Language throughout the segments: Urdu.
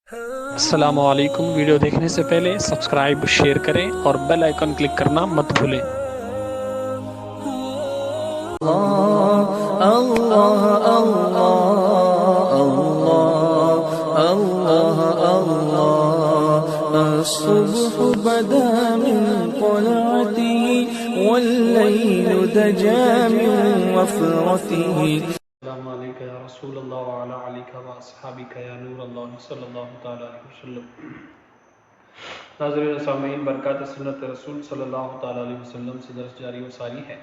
السلام علیکم۔ ویڈیو دیکھنے سے پہلے سبسکرائب شیئر کریں اور بیل آئیکن کلک کرنا مت بھولیں۔ اللہ اللہ اللہ اللہ الصبح بدا من طلعته والليل دجا من وفرته۔ السلام علیکم یا رسول اللہ وعلا علیکہ و اصحابکہ یا نور اللہ صلی اللہ تعالی علیہ وسلم۔ ناظرین و سامعین، برکات سنت رسول صلی اللہ تعالی علیہ وسلم سے درس جاری و ساری ہے۔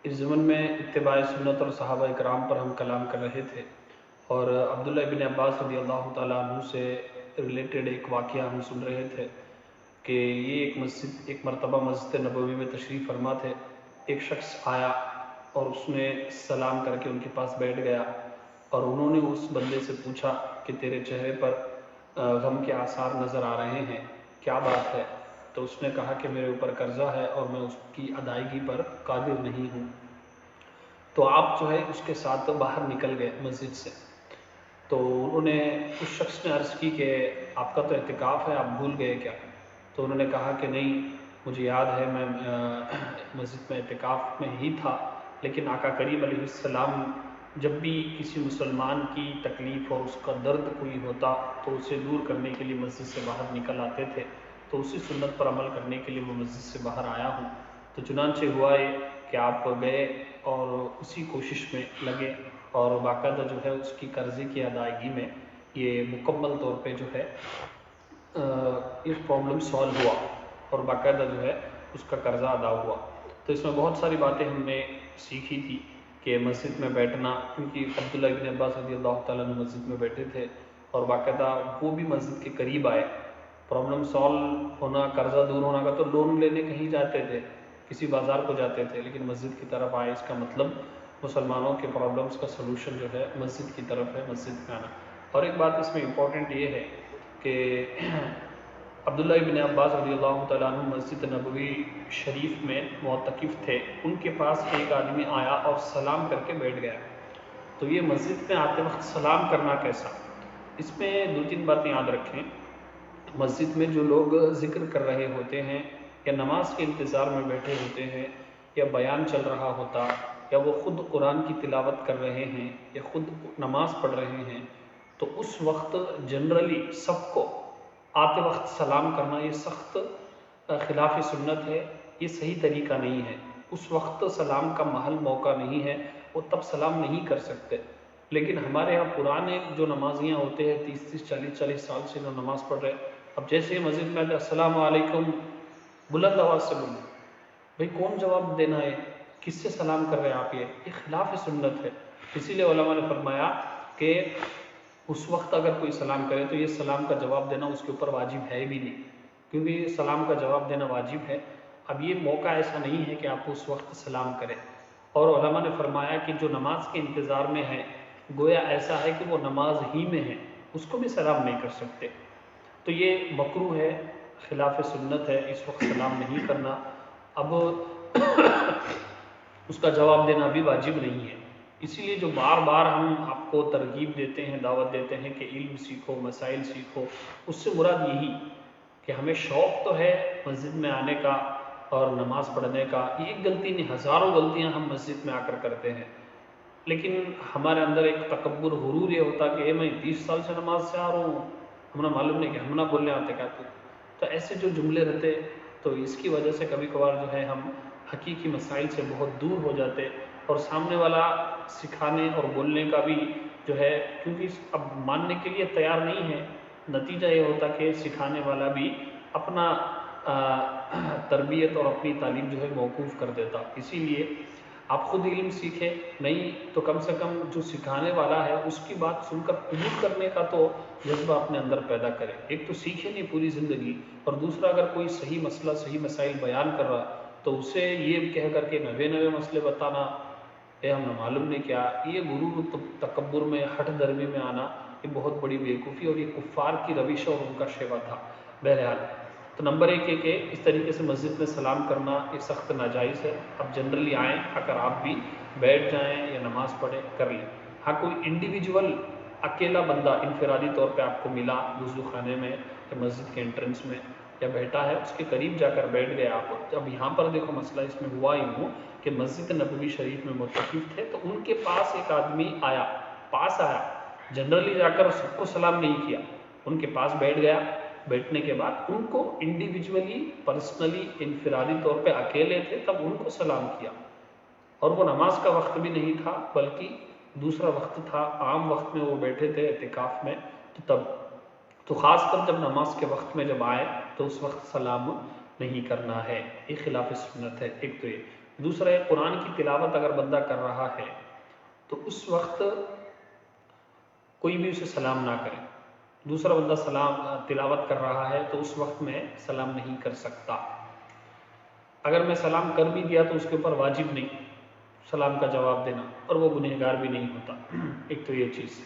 اس زمن میں اتباع سنت اور صحابہ اکرام پر ہم کلام کر رہے تھے، اور عبداللہ ابن عباس رضی اللہ تعالیٰ عنہ سے ریلیٹڈ ایک واقعہ ہم سن رہے تھے کہ یہ ایک مرتبہ مسجد نبوی میں تشریف فرما تھے۔ ایک شخص آیا اور اس نے سلام کر کے ان کے پاس بیٹھ گیا، اور انہوں نے اس بندے سے پوچھا کہ تیرے چہرے پر غم کے آثار نظر آ رہے ہیں، کیا بات ہے؟ تو اس نے کہا کہ میرے اوپر قرضہ ہے اور میں اس کی ادائیگی پر قادر نہیں ہوں۔ تو آپ جو ہے اس کے ساتھ باہر نکل گئے مسجد سے۔ تو انہوں نے اس شخص نے عرض کی کہ آپ کا تو اعتکاف ہے، آپ بھول گئے کیا؟ تو انہوں نے کہا کہ نہیں، مجھے یاد ہے، میں مسجد میں اعتکاف میں ہی تھا، لیکن آقا کریم علیہ السلام جب بھی کسی مسلمان کی تکلیف اور اس کا درد کوئی ہوتا تو اسے دور کرنے کے لیے مسجد سے باہر نکل آتے تھے، تو اسی سنت پر عمل کرنے کے لیے میں مسجد سے باہر آیا ہوں۔ تو چنانچہ ہوا یہ کہ آپ گئے اور اسی کوشش میں لگے، اور باقاعدہ جو ہے اس کی قرضے کی ادائیگی میں یہ مکمل طور پہ جو ہے یہ پرابلم سالو ہوا، اور باقاعدہ جو ہے اس کا قرضہ ادا ہوا۔ تو اس میں بہت ساری باتیں ہم نے سیکھی تھی کہ مسجد میں بیٹھنا، کیونکہ عبداللہ ابن عباس رضی اللہ تعالیٰ عنہ مسجد میں بیٹھے تھے، اور باقاعدہ وہ بھی مسجد کے قریب آئے۔ پرابلم سالو ہونا، قرضہ دور ہونا کا تو لون لینے کہیں جاتے تھے، کسی بازار کو جاتے تھے، لیکن مسجد کی طرف آئے، اس کا مطلب مسلمانوں کے پرابلمس کا سلوشن جو ہے مسجد کی طرف ہے، مسجد میں آنا۔ اور ایک بات اس میں امپورٹنٹ یہ ہے کہ عبداللہ ابن عباس رضی اللہ تعالیٰ عنہ مسجد نبوی شریف میں معتکف تھے، ان کے پاس ایک آدمی آیا اور سلام کر کے بیٹھ گیا۔ تو یہ مسجد میں آتے وقت سلام کرنا کیسا؟ اس میں دو تین باتیں یاد رکھیں۔ مسجد میں جو لوگ ذکر کر رہے ہوتے ہیں، یا نماز کے انتظار میں بیٹھے ہوتے ہیں، یا بیان چل رہا ہوتا، یا وہ خود قرآن کی تلاوت کر رہے ہیں، یا خود نماز پڑھ رہے ہیں، تو اس وقت جنرلی سب کو آتے وقت سلام کرنا یہ سخت خلاف سنت ہے، یہ صحیح طریقہ نہیں ہے۔ اس وقت سلام کا محل موقع نہیں ہے، وہ تب سلام نہیں کر سکتے۔ لیکن ہمارے ہاں پرانے جو نمازیاں ہوتے ہیں، 30 40 سال سے جو نماز پڑھ رہے، اب جیسے مسجد میں السلام علیکم بلند آواز سے بولیں، بھئی کون جواب دینا ہے؟ کس سے سلام کر رہے ہیں آپ؟ یہ خلاف سنت ہے۔ اسی لیے علماء نے فرمایا کہ اس وقت اگر کوئی سلام کرے تو یہ سلام کا جواب دینا اس کے اوپر واجب ہے بھی نہیں، کیونکہ سلام کا جواب دینا واجب ہے۔ اب یہ موقع ایسا نہیں ہے کہ آپ اس وقت سلام کریں۔ اور علماء نے فرمایا کہ جو نماز کے انتظار میں ہے، گویا ایسا ہے کہ وہ نماز ہی میں ہے، اس کو بھی سلام نہیں کر سکتے۔ تو یہ مکروہ ہے، خلاف سنت ہے، اس وقت سلام نہیں کرنا۔ اب اس کا جواب دینا بھی واجب نہیں ہے۔ اسی لیے جو بار بار ہم آپ کو ترغیب دیتے ہیں، دعوت دیتے ہیں کہ علم سیکھو، مسائل سیکھو، اس سے مراد یہی کہ ہمیں شوق تو ہے مسجد میں آنے کا اور نماز پڑھنے کا، یہ ایک غلطی نہیں، ہزاروں غلطیاں ہم مسجد میں آ کر کرتے ہیں، لیکن ہمارے اندر ایک تکبر، غرور یہ ہوتا کہ میں 20 سال سے نماز سے آ رہا ہوں، ہمیں معلوم نہیں کہ ہم نہ بولنے آتے کیا؟ تو ایسے جو جملے رہتے، تو اس کی وجہ سے کبھی کبھار جو ہے ہم حقیقی مسائل سے بہت دور ہو جاتے، اور سامنے والا سکھانے اور بولنے کا بھی جو ہے، کیونکہ اب ماننے کے لیے تیار نہیں ہے، نتیجہ یہ ہوتا کہ سکھانے والا بھی اپنا تربیت اور اپنی تعلیم جو ہے موقوف کر دیتا۔ اسی لیے آپ خود علم سیکھیں، نہیں تو کم سے کم جو سکھانے والا ہے اس کی بات سن کر قبول کرنے کا تو جذبہ اپنے اندر پیدا کرے۔ ایک تو سیکھے نہیں پوری زندگی، اور دوسرا اگر کوئی صحیح مسئلہ، صحیح مسائل بیان کر رہا تو اسے یہ کہہ کر کے نوے مسئلے بتانا، ہم نے معلوم نہیں کیا، یہ غرور تکبر میں، ہٹ درمی میں آنا، یہ بہت بڑی بیوقوفی اور یہ کفار کی روش اور ان کا شیوا تھا۔ بہرحال تو نمبر 1 یہ کہ اس طریقے سے مسجد میں سلام کرنا یہ سخت ناجائز ہے۔ اب جنرلی آئیں، اگر آپ بھی بیٹھ جائیں یا نماز پڑھیں کر لیں۔ ہاں کوئی انڈیویجول اکیلا بندہ انفرادی طور پہ آپ کو ملا وضو خانے میں یا مسجد کے انٹرنس میں یا بیٹھا ہے، اس کے قریب جا کر بیٹھ گئے آپ. اب یہاں پر دیکھو مسئلہ اس میں ہوا یوں کہ مسجد نبوی شریف میں معتکف تھے، تو ان کے پاس ایک آدمی آیا، پاس آیا، جنرلی جا کر سب کو سلام نہیں کیا، ان کے پاس بیٹھ گیا. بیٹھنے کے بعد ان کو انڈیویجولی پرسنلی انفرادی طور پہ اکیلے تھے تب ان کو سلام کیا، اور وہ نماز کا وقت بھی نہیں تھا بلکہ دوسرا وقت تھا، عام وقت میں وہ بیٹھے تھے اعتکاف میں. تو خاص کر جب نماز کے وقت میں جب آئے تو اس وقت سلام نہیں کرنا ہے، یہ خلاف سنت ہے. ایک تو یہ. دوسرا ہے قرآن کی تلاوت اگر بندہ کر رہا ہے تو اس وقت کوئی بھی اسے سلام نہ کرے. دوسرا بندہ تلاوت کر رہا ہے تو اس وقت میں سلام نہیں کر سکتا. اگر میں سلام کر بھی دیا تو اس کے اوپر واجب نہیں سلام کا جواب دینا، اور وہ گنہگار بھی نہیں ہوتا. ایک تو یہ چیز.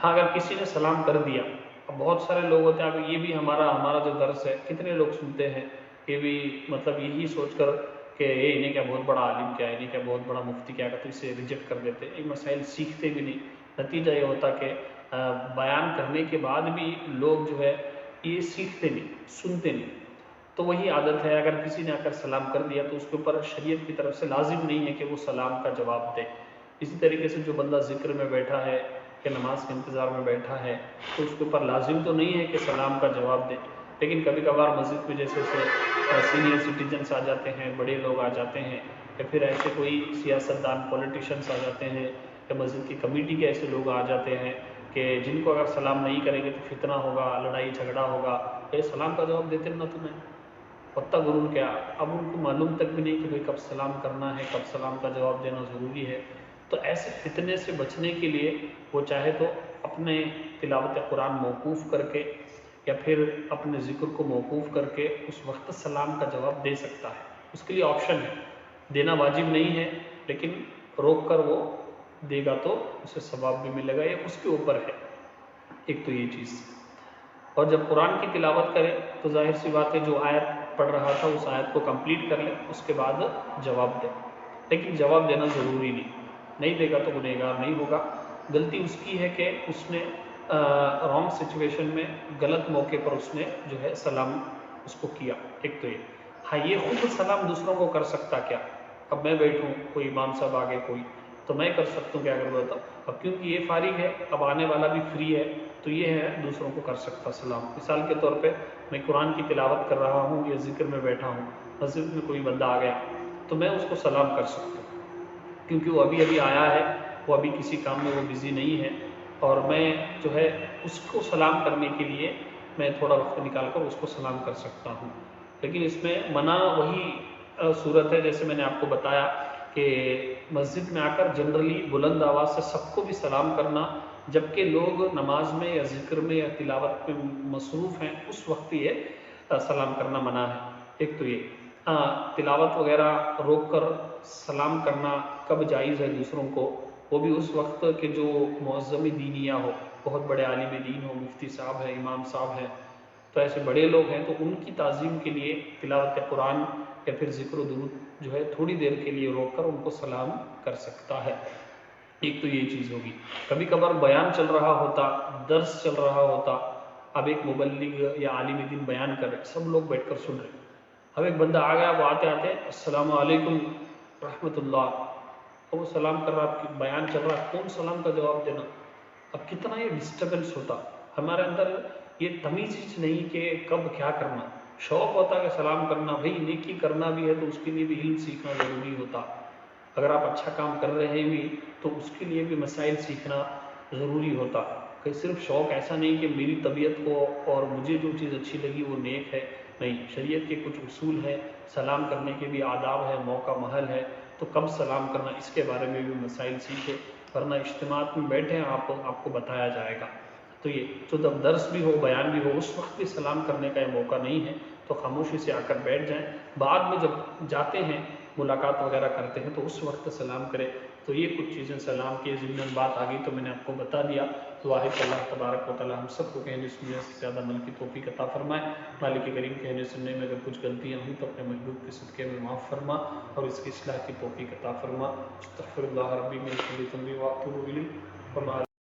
ہاں اگر کسی نے سلام کر دیا، اب بہت سارے لوگ ہوتے ہیں، اب یہ بھی ہمارا جو درس ہے کتنے لوگ سنتے ہیں، یہ بھی مطلب یہی سوچ کر کہ یہ انہیں کیا بہت بڑا عالم کیا ہے، انہیں کیا بہت بڑا مفتی کیا کرتے، اسے ریجیکٹ کر دیتے. یہ مسائل سیکھتے بھی نہیں. نتیجہ یہ ہوتا کہ بیان کرنے کے بعد بھی لوگ جو ہے یہ سیکھتے نہیں، سنتے نہیں. تو وہی عادت ہے، اگر کسی نے آ کر سلام کر دیا تو اس کے اوپر شریعت کی طرف سے لازم نہیں ہے کہ وہ سلام کا جواب دے. اسی طریقے سے جو بندہ ذکر میں بیٹھا ہے کہ نماز کے انتظار میں بیٹھا ہے تو اس کے اوپر لازم تو نہیں ہے کہ سلام کا جواب دے. لیکن کبھی کبھار مسجد میں جیسے سینئر سٹیزنس آ جاتے ہیں، بڑے لوگ آ جاتے ہیں، یا پھر ایسے کوئی سیاستدان پولیٹیشنس آ جاتے ہیں، یا مسجد کی کمیٹی کے ایسے لوگ آ جاتے ہیں کہ جن کو اگر سلام نہیں کریں گے تو فتنہ ہوگا، لڑائی جھگڑا ہوگا. یہ سلام کا جواب دیتے نہ تمہیں پتہ گرون کیا. اب ان کو معلوم تک بھی نہیں کہ بھئی کب سلام کرنا ہے، کب سلام کا جواب دینا ضروری ہے. تو ایسے فتنے سے بچنے کے لیے وہ چاہے تو اپنے تلاوت قرآن موقوف کر کے یا پھر اپنے ذکر کو موقوف کر کے اس وقت سلام کا جواب دے سکتا ہے. اس کے لیے آپشن ہے، دینا واجب نہیں ہے، لیکن روک کر وہ دے گا تو اسے ثواب بھی ملے گا، یہ اس کے اوپر ہے. ایک تو یہ چیز. اور جب قرآن کی تلاوت کرے تو ظاہر سی بات ہے جو آیت پڑھ رہا تھا اس آیت کو کمپلیٹ کر لے، اس کے بعد جواب دے. لیکن جواب دینا ضروری نہیں دے گا تو گنہگار نہیں ہوگا. غلطی اس کی ہے کہ اس نے رانگ سچویشن میں غلط موقع پر اس نے جو ہے سلام اس کو کیا. ایک تو یہ. ہاں یہ خود سلام دوسروں کو کر سکتا کیا؟ اب میں بیٹھوں، کوئی امام صاحب آگے کوئی، تو میں کر سکتا ہوں کہ اگر بولتا اب کیونکہ یہ فارغ ہے، اب آنے والا بھی فری ہے، تو یہ ہے دوسروں کو کر سکتا سلام. مثال کے طور پہ میں قرآن کی تلاوت کر رہا ہوں یا ذکر میں بیٹھا ہوں، مسجد میں کوئی بندہ آ گیا تو میں اس کو سلام کر سکتا ہوں کیونکہ وہ ابھی آیا ہے، وہ ابھی کسی کام میں وہ بزی نہیں ہے، اور میں جو ہے اس کو سلام کرنے کے لیے میں تھوڑا وقت نکال کر اس کو سلام کر سکتا ہوں. لیکن اس میں منع وہی صورت ہے جیسے میں نے آپ کو بتایا کہ مسجد میں آ کر جنرلی بلند آواز سے سب کو بھی سلام کرنا، جبکہ لوگ نماز میں یا ذکر میں یا تلاوت میں مصروف ہیں، اس وقت یہ سلام کرنا منع ہے. ایک تو یہ. تلاوت وغیرہ روک کر سلام کرنا کب جائز ہے دوسروں کو، وہ بھی اس وقت کہ جو معظم دینیہ ہو، بہت بڑے عالم دین ہو، مفتی صاحب ہے، امام صاحب ہے، تو ایسے بڑے لوگ ہیں تو ان کی تعظیم کے لیے تلاوت قرآن یا پھر ذکر و درود جو ہے تھوڑی دیر کے لیے روک کر ان کو سلام کر سکتا ہے. ایک تو یہ چیز ہوگی. کبھی کبھار بیان چل رہا ہوتا، درس چل رہا ہوتا، اب ایک مبلغ یا عالم دین بیان کر رہے، سب لوگ بیٹھ کر سن رہے، اب ایک بندہ آ گیا، وہ آتے آتے السلام علیکم رحمۃ اللہ، اور وہ سلام کر رہا، بیان چل رہا، کون سلام کا جواب دینا؟ اب کتنا یہ ڈسٹربنس ہوتا. ہمارے اندر یہ تمیز ہی نہیں کہ کب کیا کرنا. شوق ہوتا کہ سلام کرنا، بھئی نیکی کرنا بھی ہے تو اس کے لیے بھی علم سیکھنا ضروری ہوتا. اگر آپ اچھا کام کر رہے ہیں بھی تو اس کے لیے بھی مسائل سیکھنا ضروری ہوتا. کہ صرف شوق ایسا نہیں کہ میری طبیعت کو اور مجھے جو چیز اچھی لگی وہ نیک ہے، نہیں، شریعت کے کچھ اصول ہیں، سلام کرنے کے بھی آداب ہے، موقع محل ہے، تو کب سلام کرنا اس کے بارے میں بھی مسائل سیکھے، ورنہ اجتماعات میں بیٹھے ہیں آپ کو بتایا جائے گا. تو یہ تو جب درس بھی ہو، بیان بھی ہو، اس وقت بھی سلام کرنے کا یہ موقع نہیں ہے، تو خاموشی سے آ کر بیٹھ جائیں. بعد میں جب جاتے ہیں ملاقات وغیرہ کرتے ہیں تو اس وقت سلام کرے. تو یہ کچھ چیزیں سلام کی ضمن بات آ گئی تو میں نے آپ کو بتا دیا. دعا ہے کہ اللہ تبارک و تعالی ہم سب کو کہنے سننے سے زیادہ عمل کی توفیق عطا فرمائے. مالک کریم کہنے سننے میں اگر کچھ غلطیاں ہوئی تو اپنے محبوب کے صدقے میں معاف فرما اور اس کی اصلاح کی توفیق عطا فرما. استغفر اللہ ربی من کل ذنب واتوب الیہ.